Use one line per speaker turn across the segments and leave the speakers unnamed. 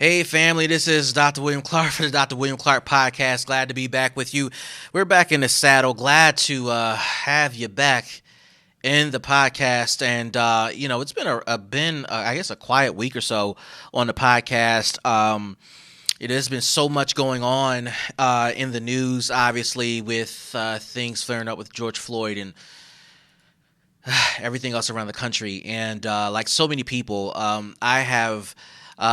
Hey, family, this is Dr. William Clark for the Dr. William Clark podcast. Glad to be back with you. We're back in the saddle. Glad to have you back in the podcast. And, it's been I guess, a quiet week or so on the podcast. It has been so much going on in the news, obviously, with things flaring up with George Floyd and everything else around the country. And like so many people, I have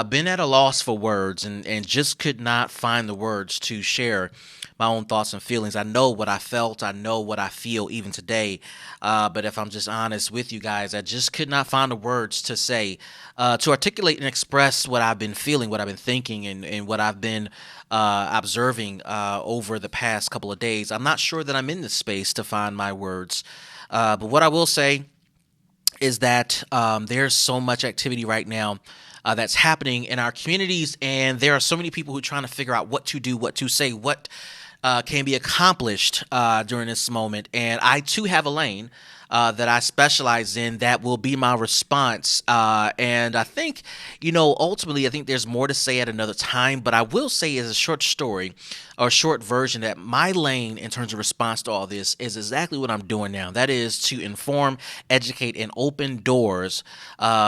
been at a loss for words and just could not find the words to share my own thoughts and feelings. I know what I felt. I know what I feel even today. But if I'm just honest with you guys, I just could not find the words to say, to articulate and express what I've been feeling, what I've been thinking, and what I've been observing over the past couple of days. I'm not sure that I'm in this space to find my words. But what I will say is that there's so much activity right now that's happening in our communities, and there are so many people who are trying to figure out what to do, what to say, what can be accomplished during this moment. And I too have a lane that I specialize in that will be my response. And I think, ultimately, I think there's more to say at another time. But I will say, as a short story or short version, that my lane in terms of response to all this is exactly what I'm doing now. That is to inform, educate, and open doors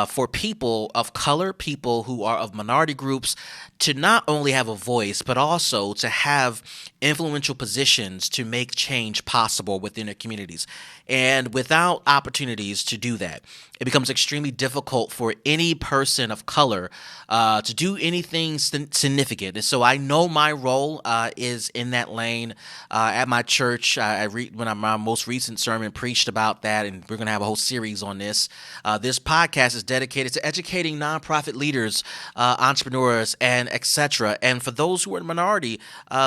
for people of color, people who are of minority groups, to not only have a voice, but also to have influential positions to make change possible within their communities. And without opportunities to do that, it becomes extremely difficult for any person of color to do anything significant. And so I know my role is in that lane. At my church, when my most recent sermon preached about that, and we're going to have a whole series on this. This podcast is dedicated to educating nonprofit leaders, entrepreneurs, and etc. And for those who are minority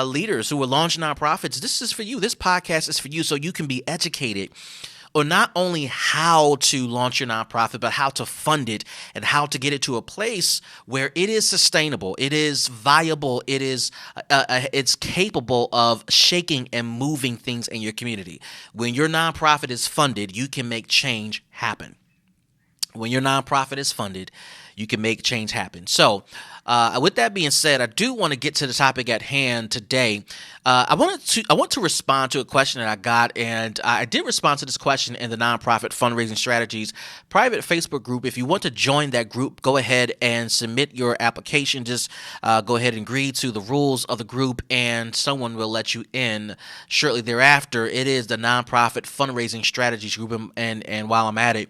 leaders who are launching nonprofits, this is for you. This podcast is for you, so you can be educated on not only how to launch your nonprofit, but how to fund it and how to get it to a place where it is sustainable, it is viable, it's capable of shaking and moving things in your community. When your nonprofit is funded, you can make change happen. When your nonprofit is funded, you can make change happen. So, with that being said, I do want to get to the topic at hand today. I want to respond to a question that I got, and I did respond to this question in the Nonprofit Fundraising Strategies private Facebook group. If you want to join that group, go ahead and submit your application. Just go ahead and agree to the rules of the group, and someone will let you in shortly thereafter. It is the Nonprofit Fundraising Strategies group, and while I'm at it,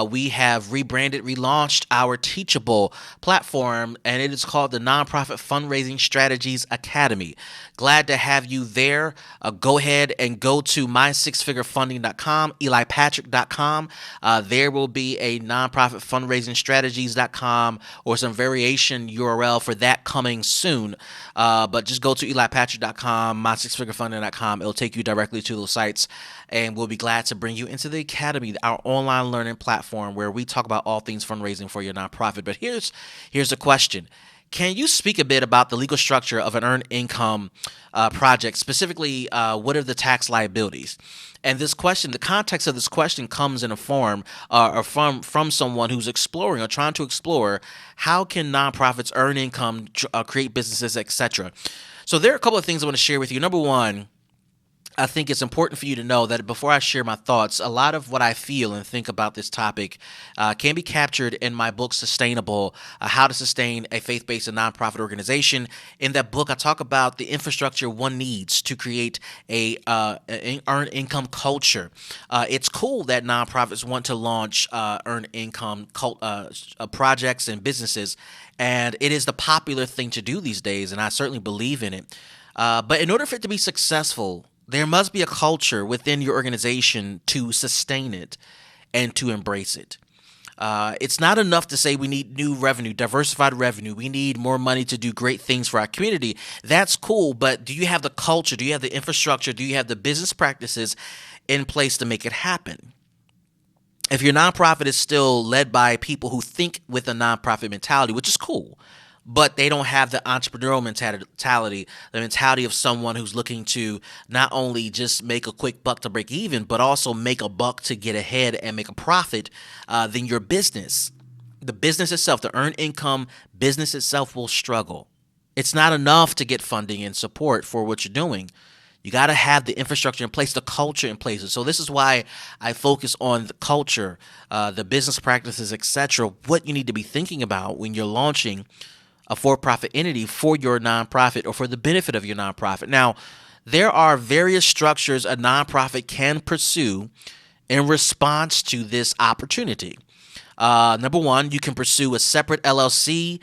we have relaunched our Teachable platform, and it is called the Nonprofit Fundraising Strategies Academy. Glad to have you there. Go ahead and go to mysixfigurefunding.com, elipatrick.com. There will be a nonprofit fundraising strategies.com or some variation URL for that coming soon. But just go to elipatrick.com, mysixfigurefunding.com. It'll take you directly to those sites, and we'll be glad to bring you into the Academy, our online learning platform where we talk about all things fundraising for your nonprofit. But here's the question. Can you speak a bit about the legal structure of an earned income project? Specifically, what are the tax liabilities? And this question, the context of this question comes in a form or from someone who's exploring or trying to explore how can nonprofits earn income, create businesses, etc. So there are a couple of things I want to share with you. Number one, I think it's important for you to know that before I share my thoughts, a lot of what I feel and think about this topic can be captured in my book, Sustainable, How to Sustain a Faith-Based and Nonprofit Organization. In that book, I talk about the infrastructure one needs to create an earned income culture. It's cool that nonprofits want to launch earned income projects and businesses, and it is the popular thing to do these days, and I certainly believe in it. But in order for it to be successful, there must be a culture within your organization to sustain it and to embrace it. It's not enough to say we need new revenue, diversified revenue. We need more money to do great things for our community. That's cool, but do you have the culture? Do you have the infrastructure? Do you have the business practices in place to make it happen? If your nonprofit is still led by people who think with a nonprofit mentality, which is cool, but they don't have the entrepreneurial mentality, the mentality of someone who's looking to not only just make a quick buck to break even, but also make a buck to get ahead and make a profit, then your business the business itself, the earned income business itself will struggle. It's not enough to get funding and support for what you're doing. You got to have the infrastructure in place, the culture in place. And so this is why I focus on the culture, the business practices, etc. What you need to be thinking about when you're launching a for-profit entity for your nonprofit or for the benefit of your nonprofit. Now, there are various structures a nonprofit can pursue in response to this opportunity. Number one, you can pursue a separate LLC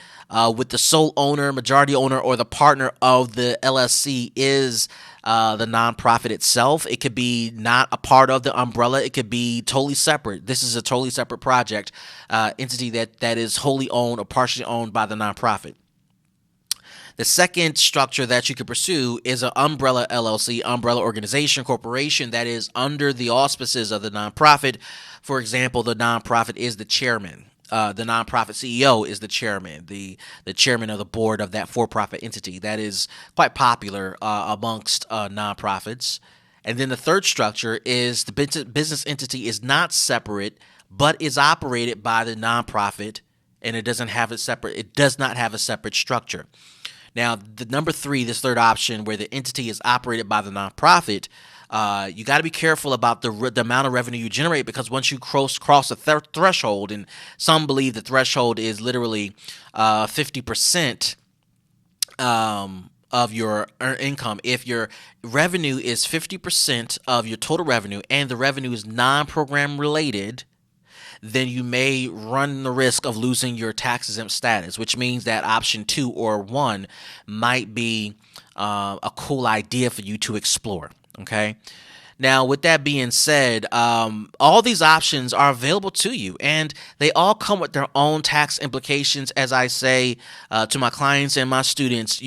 with the sole owner, majority owner, or the partner of the LLC is the nonprofit itself. It could be not a part of the umbrella. It could be totally separate. This is a totally separate project entity that is wholly owned or partially owned by the nonprofit. The second structure that you could pursue is an umbrella LLC, umbrella organization, corporation that is under the auspices of the nonprofit. For example, the nonprofit is the chairman. The nonprofit CEO is the chairman, the chairman of the board of that for-profit entity. That is quite popular amongst nonprofits. And then the third structure is the business entity is not separate, but is operated by the nonprofit, and it does not have a separate structure. Now, the number three, this third option, where the entity is operated by the nonprofit, you got to be careful about the amount of revenue you generate, because once you cross a threshold, and some believe the threshold is literally 50% of your income. If your revenue is 50% of your total revenue and the revenue is non-program related, then you may run the risk of losing your tax-exempt status, which means that option 2 or 1 might be a cool idea for you to explore, okay? Now, with that being said, all these options are available to you, and they all come with their own tax implications. As I say to my clients and my students,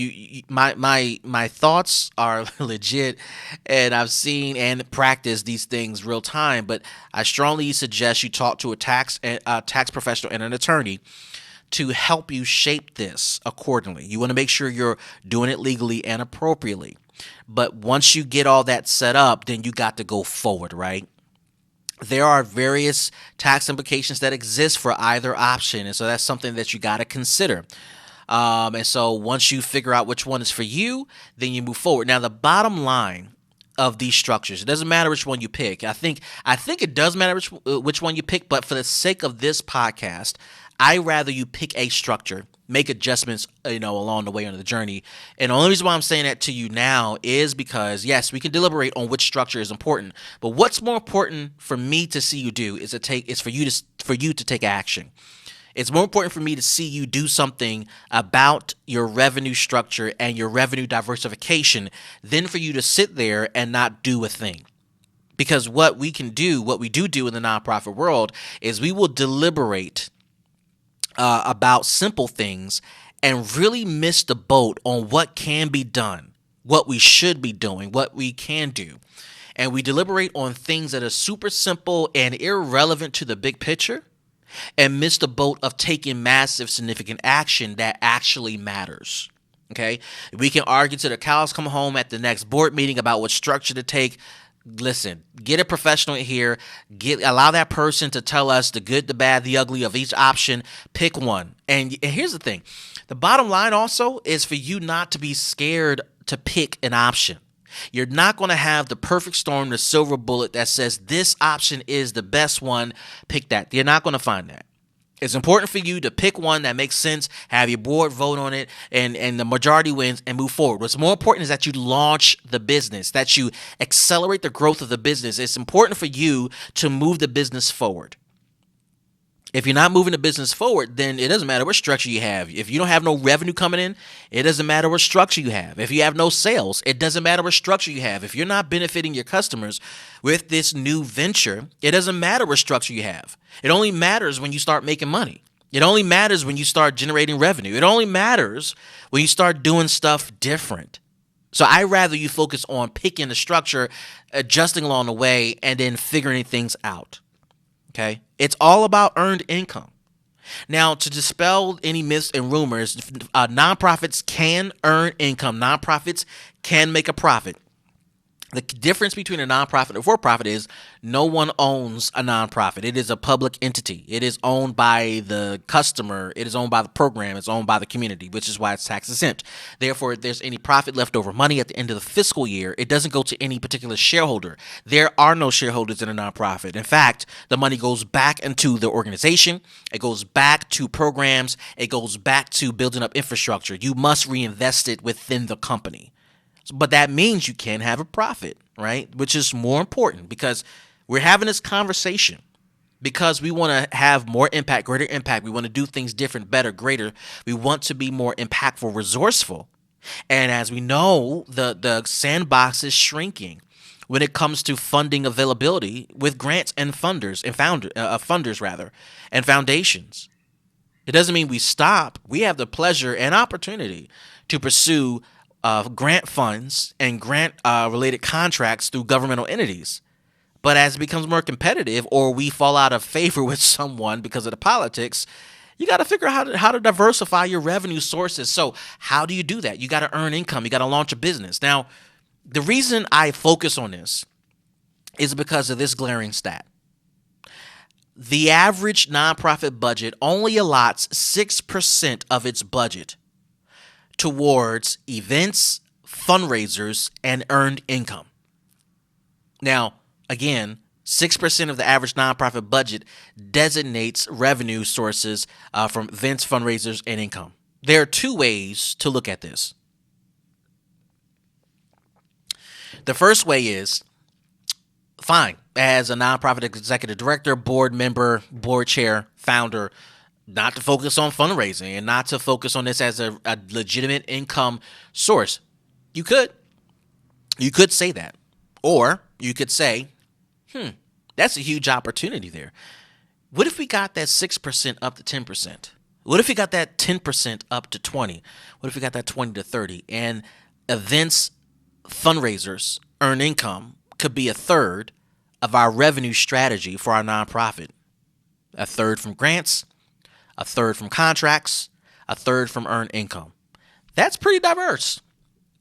my thoughts are legit, and I've seen and practiced these things real time. But I strongly suggest you talk to a tax professional and an attorney to help you shape this accordingly. You want to make sure you're doing it legally and appropriately. But once you get all that set up, then you got to go forward, right? There are various tax implications that exist for either option, and so that's something that you got to consider. And so once you figure out which one is for you, then you move forward. Now, the bottom line of these structures, it doesn't matter which one you pick. I think it does matter which one you pick, but for the sake of this podcast, I rather you pick a structure, make adjustments, along the way on the journey. And the only reason why I'm saying that to you now is because, yes, we can deliberate on which structure is important, but what's more important for me to see you do is for you to take action. It's more important for me to see you do something about your revenue structure and your revenue diversification than for you to sit there and not do a thing. Because what we do in the nonprofit world is we will deliberate about simple things and really miss the boat on what can be done, what we should be doing, what we can do. And we deliberate on things that are super simple and irrelevant to the big picture and miss the boat of taking massive, significant action that actually matters. Okay? We can argue till the cows come home at the next board meeting about what structure to take. Listen, get a professional in here. Allow that person to tell us the good, the bad, the ugly of each option. Pick one. And here's the thing. The bottom line also is for you not to be scared to pick an option. You're not going to have the perfect storm, the silver bullet that says this option is the best one. Pick that. You're not going to find that. It's important for you to pick one that makes sense, have your board vote on it, and the majority wins and move forward. What's more important is that you launch the business, that you accelerate the growth of the business. It's important for you to move the business forward. If you're not moving the business forward, then it doesn't matter what structure you have. If you don't have no revenue coming in, it doesn't matter what structure you have. If you have no sales, it doesn't matter what structure you have. If you're not benefiting your customers with this new venture, it doesn't matter what structure you have. It only matters when you start making money. It only matters when you start generating revenue. It only matters when you start doing stuff different. So I'd rather you focus on picking the structure, adjusting along the way, and then figuring things out. Okay? It's all about earned income. Now, to dispel any myths and rumors, nonprofits can earn income. Nonprofits can make a profit. The difference between a nonprofit and a for-profit is no one owns a nonprofit. It is a public entity. It is owned by the customer. It is owned by the program. It's owned by the community, which is why it's tax exempt. Therefore, if there's any profit left over money at the end of the fiscal year, it doesn't go to any particular shareholder. There are no shareholders in a nonprofit. In fact, the money goes back into the organization. It goes back to programs. It goes back to building up infrastructure. You must reinvest it within the company. But that means you can have a profit, right? Which is more important because we're having this conversation because we want to have more impact, greater impact. We want to do things different, better, greater. We want to be more impactful, resourceful. And as we know, the sandbox is shrinking when it comes to funding availability with grants and funders and foundations. It doesn't mean we stop. We have the pleasure and opportunity to pursue grant funds and grant related contracts through governmental entities. But as it becomes more competitive or we fall out of favor with someone because of the politics, you got to figure out how to diversify your revenue sources. So how do you do that? You got to earn income. You got to launch a business. Now, the reason I focus on this is because of this glaring stat. The average nonprofit budget only allots 6% of its budget towards events, fundraisers, and earned income. Now, again, 6% of the average nonprofit budget designates revenue sources from events, fundraisers, and income. There are two ways to look at this. The first way is, fine, as a nonprofit executive director, board member, board chair, founder, not to focus on fundraising and not to focus on this as a legitimate income source. You could say that. Or you could say, that's a huge opportunity there. What if we got that 6% up to 10%? What if we got that 10% up to 20? What if we got that 20 to 30? And events, fundraisers, earn income could be a third of our revenue strategy for our nonprofit. A third from grants, a third from contracts, a third from earned income. That's pretty diverse.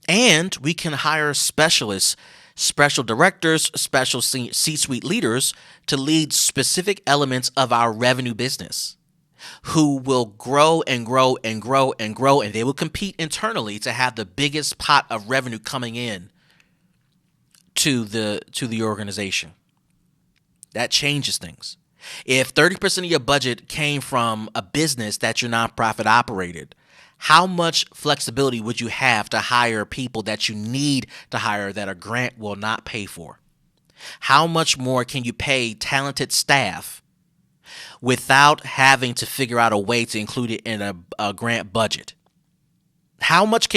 And we can hire specialists, special directors, special C-suite leaders to lead specific elements of our revenue business who will grow and grow and grow and grow, and they will compete internally to have the biggest pot of revenue coming in to the organization. That changes things. If 30% of your budget came from a business that your nonprofit operated, how much flexibility would you have to hire people that you need to hire that a grant will not pay for? How much more can you pay talented staff without having to figure out a way to include it in a grant budget? How much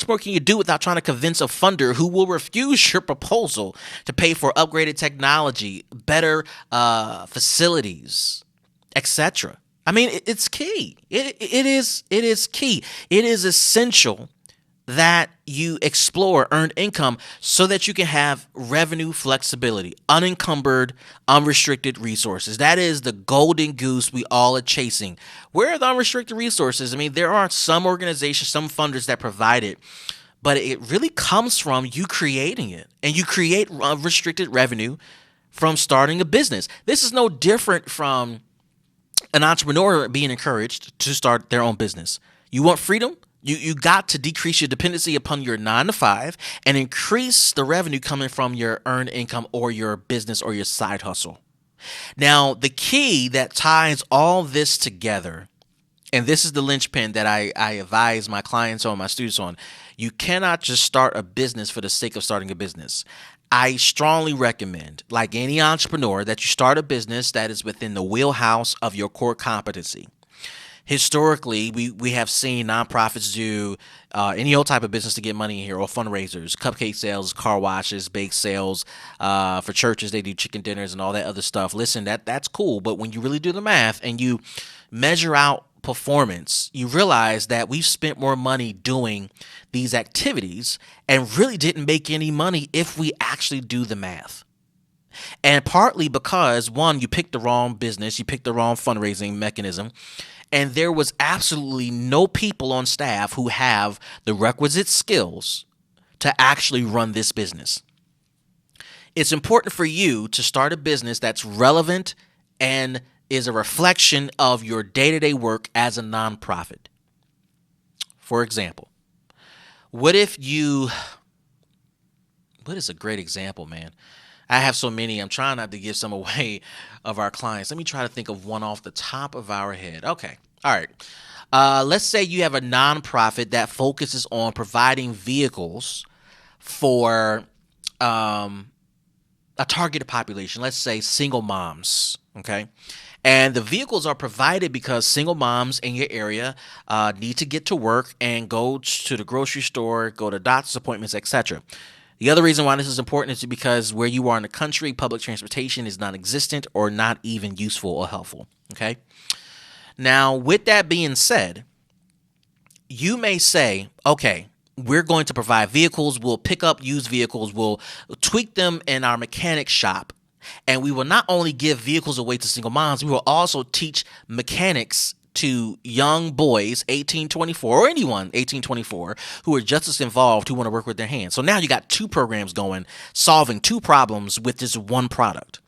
more can you do without trying to convince a funder who will refuse your proposal to pay for upgraded technology, better facilities, etc.? I mean, it's key. It is key. It is essential that you explore earned income so that you can have revenue flexibility, unencumbered, unrestricted resources. That is the golden goose we all are chasing. Where are the unrestricted resources? I mean, there are some organizations, some funders that provide it, but it really comes from you creating it. And you create restricted revenue from starting a business. This is no different from an entrepreneur being encouraged to start their own business. You want freedom? You got to decrease your dependency upon your 9-to-5 and increase the revenue coming from your earned income or your business or your side hustle. Now, the key that ties all this together, and this is the linchpin that I advise my clients on, my students on, you cannot just start a business for the sake of starting a business. I strongly recommend, like any entrepreneur, that you start a business that is within the wheelhouse of your core competency. Historically, we have seen nonprofits do any old type of business to get money in here, or fundraisers, cupcake sales, car washes, bake sales. For churches, they do chicken dinners and all that other stuff. Listen, that's cool, but when you really do the math and you measure out performance, you realize that we've spent more money doing these activities and really didn't make any money if we actually do the math. And partly because, one, you picked the wrong business, you picked the wrong fundraising mechanism, and there was absolutely no people on staff who have the requisite skills to actually run this business. It's important for you to start a business that's relevant and is a reflection of your day-to-day work as a nonprofit. For example, what if you what is a great example, man? I have so many. I'm trying not to give some away of our clients. Let me try to think of one off the top of our head. Okay. All right. Let's say you have a nonprofit that focuses on providing vehicles for a targeted population. Let's say single moms. Okay. And the vehicles are provided because single moms in your area need to get to work and go to the grocery store, go to doctor's appointments, etc. The other reason why this is important is because where you are in the country, public transportation is non-existent or not even useful or helpful. Okay. Now, with that being said, you may say, okay, we're going to provide vehicles. We'll pick up used vehicles. We'll tweak them in our mechanic shop. And we will not only give vehicles away to single moms, we will also teach mechanics to young boys, 18-24, or anyone 18-24, who are just as involved, who want to work with their hands. So now you got two programs going, solving two problems with this one product.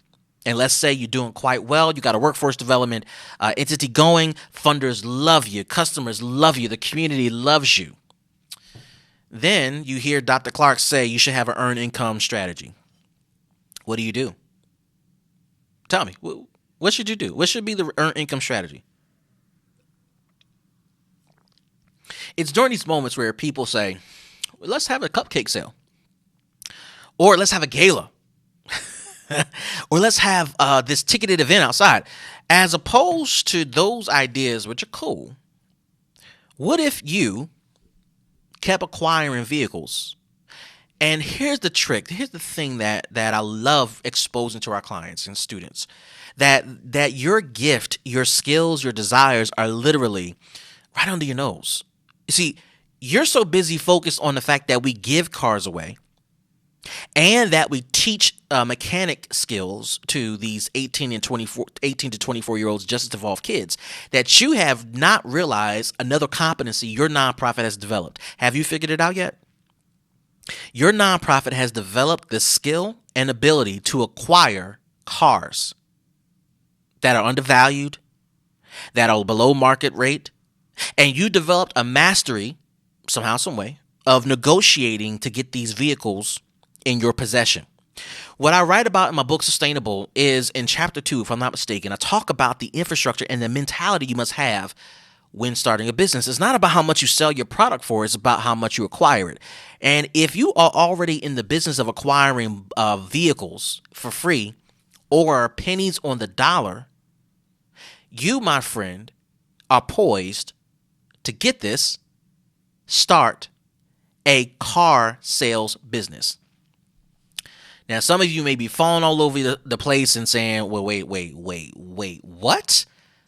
And let's say you're doing quite well. You got a workforce development entity going. Funders love you. Customers love you. The community loves you. Then you hear Dr. Clark say you should have an earned income strategy. What do? Tell me, what should you do? What should be the earned income strategy? It's during these moments where people say, well, let's have a cupcake sale. Or let's have a gala. Or let's have this ticketed event outside. As opposed to those ideas, which are cool, what if you kept acquiring vehicles? And here's the trick. Here's the thing that I love exposing to our clients and students, that your gift, your skills, your desires are literally right under your nose. You see, you're so busy focused on the fact that we give cars away and that we teach mechanic skills to these 18 to 24 year olds, just as evolved kids, that you have not realized another competency your nonprofit has developed. Have you figured it out yet? Your nonprofit has developed the skill and ability to acquire cars that are undervalued, that are below market rate, and you developed a mastery, somehow, some way, of negotiating to get these vehicles in your possession. What I write about in my book, Sustainable, is in chapter 2, if I'm not mistaken. I talk about the infrastructure and the mentality you must have when starting a business. It's not about how much you sell your product for, it's about how much you acquire it. And if you are already in the business of acquiring vehicles for free or pennies on the dollar, you, my friend, are poised to get this, start a car sales business. Now, some of you may be falling all over the place and saying, well, wait, what?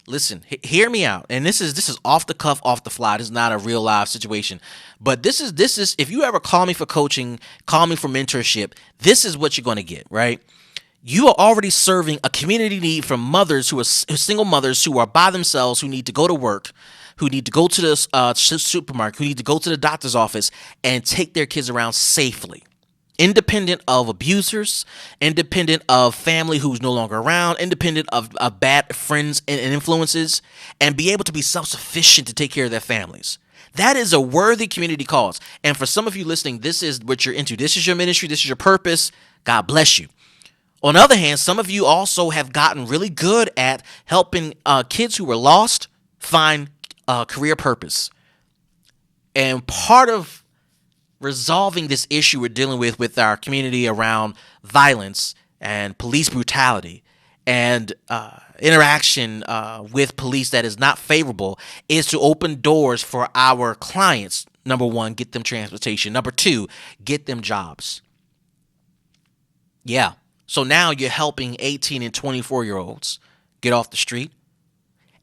Listen, hear me out. And this is off the cuff, off the fly. This is not a real live situation. But this is if you ever call me for coaching, call me for mentorship, this is what you're going to get, right? You are already serving a community need from mothers who are single mothers who are by themselves, who need to go to work, who need to go to the supermarket, who need to go to the doctor's office and take their kids around safely. Independent of abusers, independent of family who's no longer around, independent of bad friends and influences, and be able to be self-sufficient to take care of their families. That is a worthy community cause. And for some of you listening, this is what you're into. This is your ministry. This is your purpose. God bless you. On the other hand, some of you also have gotten really good at helping kids who were lost find career purpose. And part of resolving this issue we're dealing with our community around violence and police brutality and interaction with police that is not favorable is to open doors for our clients. Number one, get them transportation. Number two, get them jobs. Yeah. So now you're helping 18 and 24-year-olds get off the street.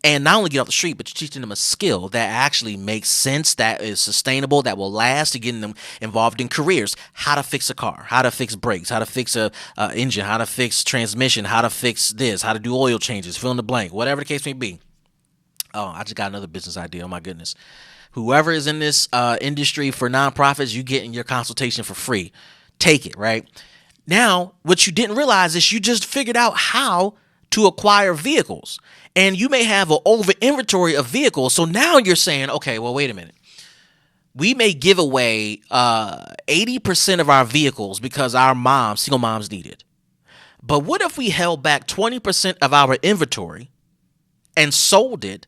And not only get off the street, but you're teaching them a skill that actually makes sense, that is sustainable, that will last, to getting them involved in careers. How to fix a car, how to fix brakes, how to fix a engine, how to fix transmission, how to fix this, how to do oil changes, fill in the blank, whatever the case may be. Oh, I just got another business idea. Oh, my goodness. Whoever is in this industry for nonprofits, you getting your consultation for free. Take it, right? Now, what you didn't realize is you just figured out how to acquire vehicles. And you may have an over inventory of vehicles. So now you're saying, okay, well, wait a minute. We may give away 80% of our vehicles because our moms, single moms, need it. But what if we held back 20% of our inventory and sold it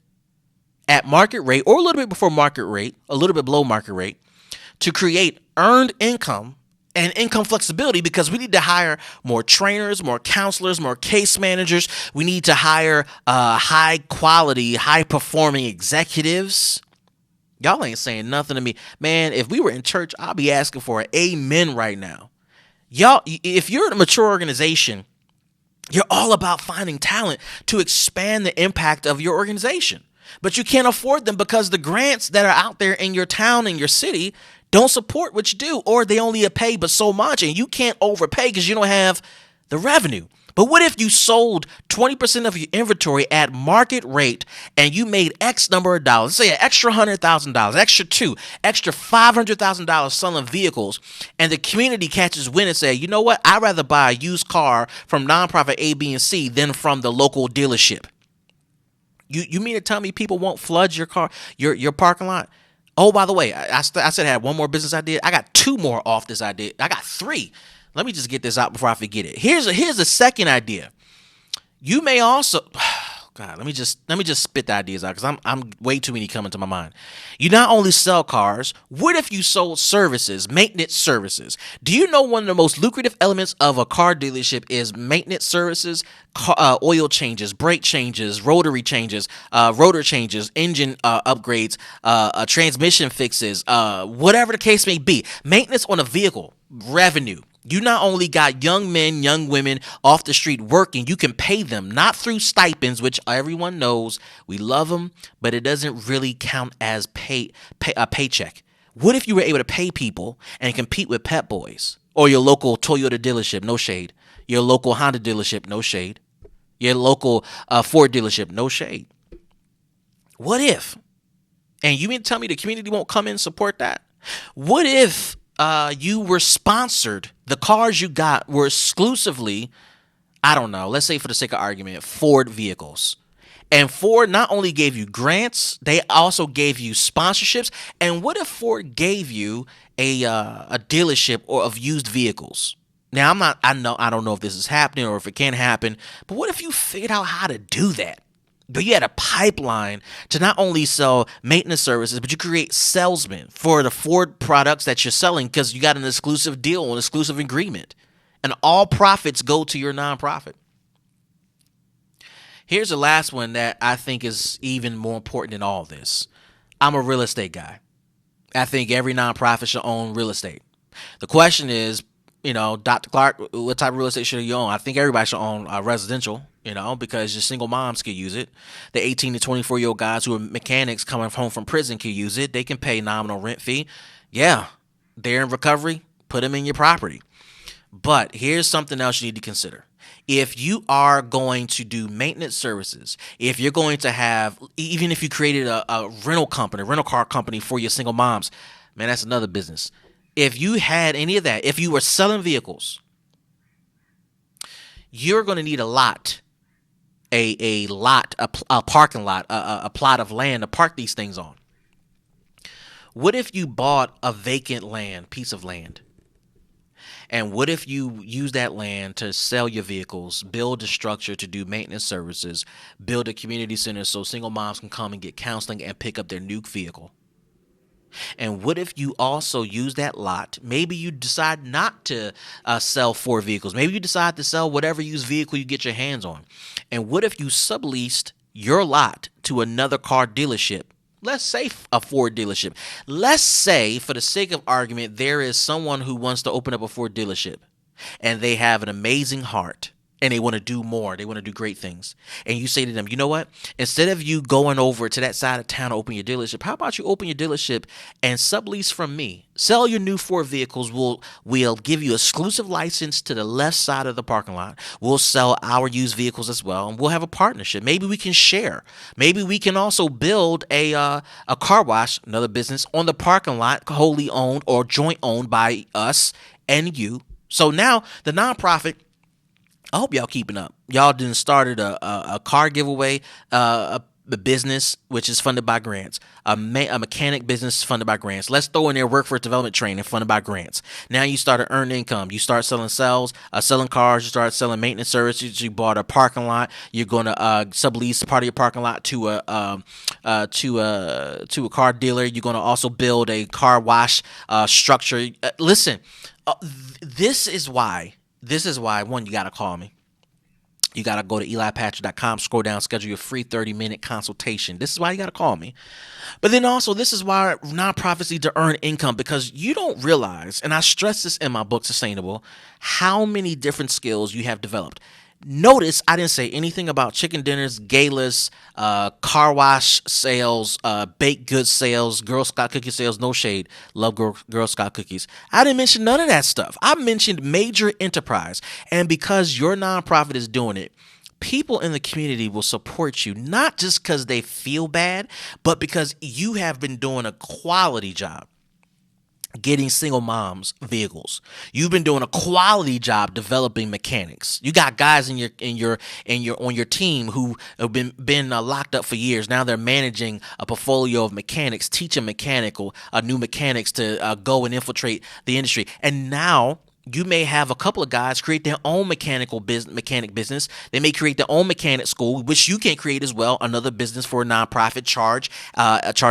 at market rate or a little bit before market rate, a little bit below market rate, to create earned income and income flexibility, because we need to hire more trainers, more counselors, more case managers. We need to hire high quality, high performing executives. Y'all ain't saying nothing to me. Man, if we were in church, I'll be asking for an amen right now. Y'all, if you're in a mature organization, you're all about finding talent to expand the impact of your organization. But you can't afford them because the grants that are out there in your town and your city don't support what you do, or they only pay but so much, and you can't overpay because you don't have the revenue. But what if you sold 20% of your inventory at market rate and you made X number of dollars, say an extra $100,000, extra extra $500,000 selling vehicles, and the community catches wind and say, you know what, I'd rather buy a used car from nonprofit A, B, and C than from the local dealership. You mean to tell me people won't flood your car, your parking lot? Oh, by the way, I said I had one more business idea. I got two more off this idea. I got three. Let me just get this out before I forget it. Here's a second idea. You may also, God, let me just spit the ideas out because I'm way too many coming to my mind. You not only sell cars. What if you sold services, maintenance services? Do you know one of the most lucrative elements of a car dealership is maintenance services? Oil changes, brake changes, rotary changes, rotor changes, engine upgrades, transmission fixes, whatever the case may be. Maintenance on a vehicle, revenue. You not only got young men, young women off the street working, you can pay them, not through stipends, which everyone knows we love them, but it doesn't really count as a paycheck. What if you were able to pay people and compete with Pep Boys or your local Toyota dealership, no shade, your local Honda dealership, no shade, your local Ford dealership, no shade? What if? And you mean to tell me the community won't come in and support that? What if you were sponsored? The cars you got were exclusively, I don't know, let's say for the sake of argument, Ford vehicles. And Ford not only gave you grants, they also gave you sponsorships. And what if Ford gave you a dealership or of used vehicles? Now I don't know if this is happening or if it can happen, but what if you figured out how to do that? But you had a pipeline to not only sell maintenance services, but you create salesmen for the Ford products that you're selling because you got an exclusive deal, an exclusive agreement. And all profits go to your nonprofit. Here's the last one that I think is even more important than all this. I'm a real estate guy. I think every nonprofit should own real estate. The question is, Dr. Clark, what type of real estate should you own? I think everybody should own residential, because your single moms can use it. The 18 to 24-year-old guys who are mechanics coming home from prison can use it. They can pay nominal rent fee. Yeah, they're in recovery. Put them in your property. But here's something else you need to consider. If you are going to do maintenance services, if you're going to have, even if you created a rental car company for your single moms, man, that's another business. If you had any of that, if you were selling vehicles, you're going to need a lot, a parking lot, a plot of land to park these things on. What if you bought a vacant piece of land? And what if you use that land to sell your vehicles, build a structure to do maintenance services, build a community center so single moms can come and get counseling and pick up their new vehicle? And what if you also use that lot? Maybe you decide not to sell 4 vehicles. Maybe you decide to sell whatever used vehicle you get your hands on. And what if you subleased your lot to another car dealership? Let's say a Ford dealership. Let's say, for the sake of argument, there is someone who wants to open up a Ford dealership and they have an amazing heart and they want to do more. They want to do great things. And you say to them, you know what? Instead of you going over to that side of town to open your dealership, how about you open your dealership and sublease from me? Sell your new Ford vehicles. We'll give you exclusive license to the left side of the parking lot. We'll sell our used vehicles as well, and we'll have a partnership. Maybe we can share. Maybe we can also build a car wash, another business, on the parking lot, wholly owned or joint owned by us and you. So now the nonprofit, I hope y'all keeping up. Y'all done started a car giveaway, a business which is funded by grants, a mechanic business funded by grants. Let's throw in there workforce development training funded by grants. Now you start to earn income. You start selling selling cars. You start selling maintenance services. You bought a parking lot. You're going to sublease part of your parking lot to a car dealer. You're going to also build a car wash structure. Listen, this is why. One, you got to call me. You got to go to elipatrick.com, scroll down, schedule your free 30-minute consultation. This is why you got to call me. But then also, this is why nonprofits need to earn income, because you don't realize, and I stress this in my book, Sustainable, how many different skills you have developed. Notice I didn't say anything about chicken dinners, galas, car wash sales, baked goods sales, Girl Scout cookie sales. No shade. Love Girl Scout cookies. I didn't mention none of that stuff. I mentioned major enterprise. And because your nonprofit is doing it, people in the community will support you, not just because they feel bad, but because you have been doing a quality job getting single moms vehicles. You've been doing a quality job developing mechanics. You got guys on your team who have been locked up for years. Now they're managing a portfolio of mechanics, teaching new mechanics to go and infiltrate the industry. And now you may have a couple of guys create their own mechanic business. They may create their own mechanic school, which you can create as well. Another business for a nonprofit, charge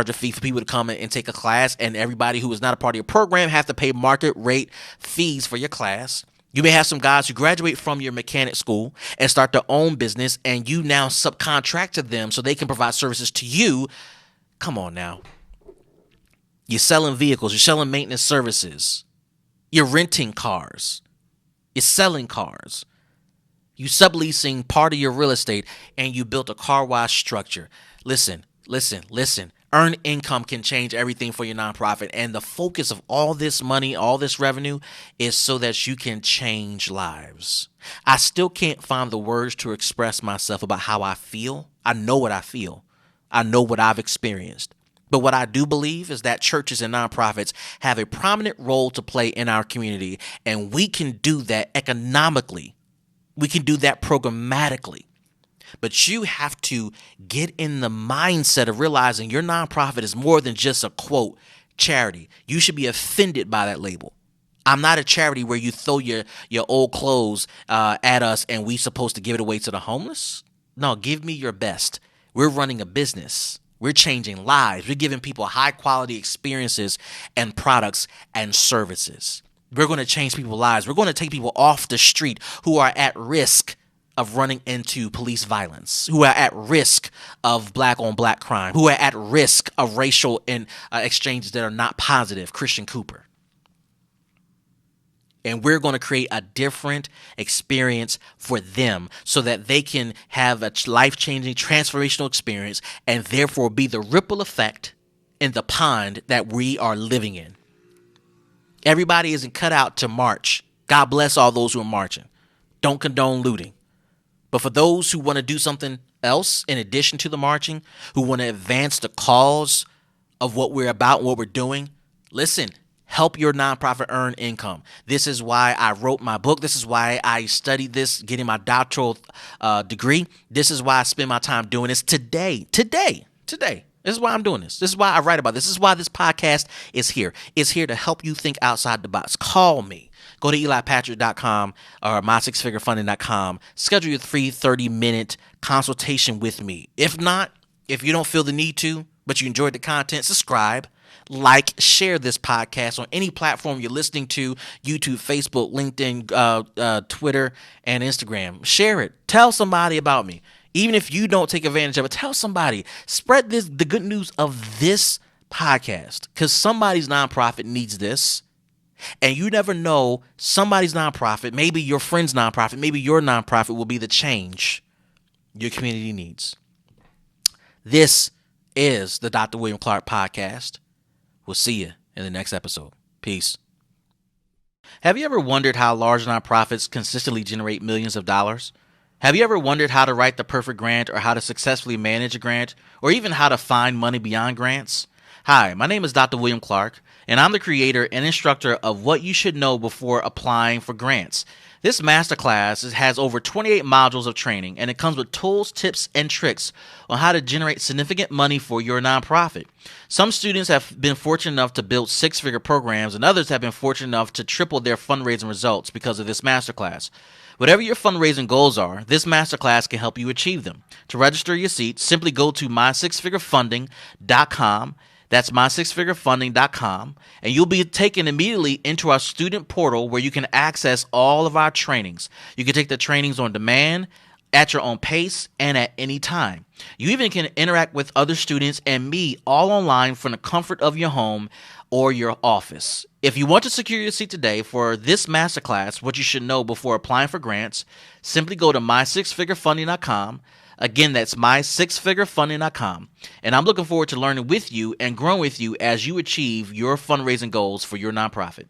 a fee for people to come and take a class, and everybody who is not a part of your program have to pay market rate fees for your class. You may have some guys who graduate from your mechanic school and start their own business, and you now subcontract to them so they can provide services to you. Come on now. You're selling vehicles. You're selling maintenance services. You're renting cars. You're selling cars. You subleasing part of your real estate, and you built a car wash structure. Listen. Earned income can change everything for your nonprofit. And the focus of all this money, all this revenue, is so that you can change lives. I still can't find the words to express myself about how I feel. I know what I feel. I know what I've experienced. But what I do believe is that churches and nonprofits have a prominent role to play in our community, and we can do that economically. We can do that programmatically. But you have to get in the mindset of realizing your nonprofit is more than just a, quote, charity. You should be offended by that label. I'm not a charity where you throw your old clothes at us and we supposed to give it away to the homeless. No, give me your best. We're running a business. We're changing lives. We're giving people high quality experiences and products and services. We're going to change people's lives. We're going to take people off the street who are at risk of running into police violence, who are at risk of black on black crime, who are at risk of racial exchanges that are not positive. Christian Cooper. And we're going to create a different experience for them so that they can have a life-changing, transformational experience and therefore be the ripple effect in the pond that we are living in. Everybody isn't cut out to march. God bless all those who are marching. Don't condone looting. But for those who want to do something else in addition to the marching, who want to advance the cause of what we're about and what we're doing, listen. Help your nonprofit earn income. This is why I wrote my book. This is why I studied this, getting my doctoral degree. This is why I spend my time doing this today. This is why I'm doing this. This is why I write about this. This is why this podcast is here. It's here to help you think outside the box. Call me. Go to elipatrick.com or mysixfigurefunding.com. Schedule your free 30-minute consultation with me. If not, if you don't feel the need to, but you enjoyed the content, subscribe. Share this podcast on any platform you're listening to, YouTube, Facebook, LinkedIn, Twitter, and Instagram. Share it. Tell somebody about me. Even if you don't take advantage of it, tell somebody. Spread the good news of this podcast, because somebody's nonprofit needs this. And you never know, somebody's nonprofit, maybe your friend's nonprofit, maybe your nonprofit will be the change your community needs. This is the Dr. William Clark Podcast. We'll see you in the next episode. Peace. Have you ever wondered how large nonprofits consistently generate millions of dollars? Have you ever wondered how to write the perfect grant, or how to successfully manage a grant, or even how to find money beyond grants? Hi, my name is Dr. William Clark, and I'm the creator and instructor of What You Should Know Before Applying for Grants. This masterclass has over 28 modules of training, and it comes with tools, tips, and tricks on how to generate significant money for your nonprofit. Some students have been fortunate enough to build six-figure programs, and others have been fortunate enough to triple their fundraising results because of this masterclass. Whatever your fundraising goals are, this masterclass can help you achieve them. To register your seat, simply go to mysixfigurefunding.com. That's mysixfigurefunding.com, and you'll be taken immediately into our student portal where you can access all of our trainings. You can take the trainings on demand, at your own pace, and at any time. You even can interact with other students and me all online from the comfort of your home or your office. If you want to secure your seat today for this masterclass, what you should know before applying for grants, simply go to mysixfigurefunding.com. Again, that's mysixfigurefunding.com. And I'm looking forward to learning with you and growing with you as you achieve your fundraising goals for your nonprofit.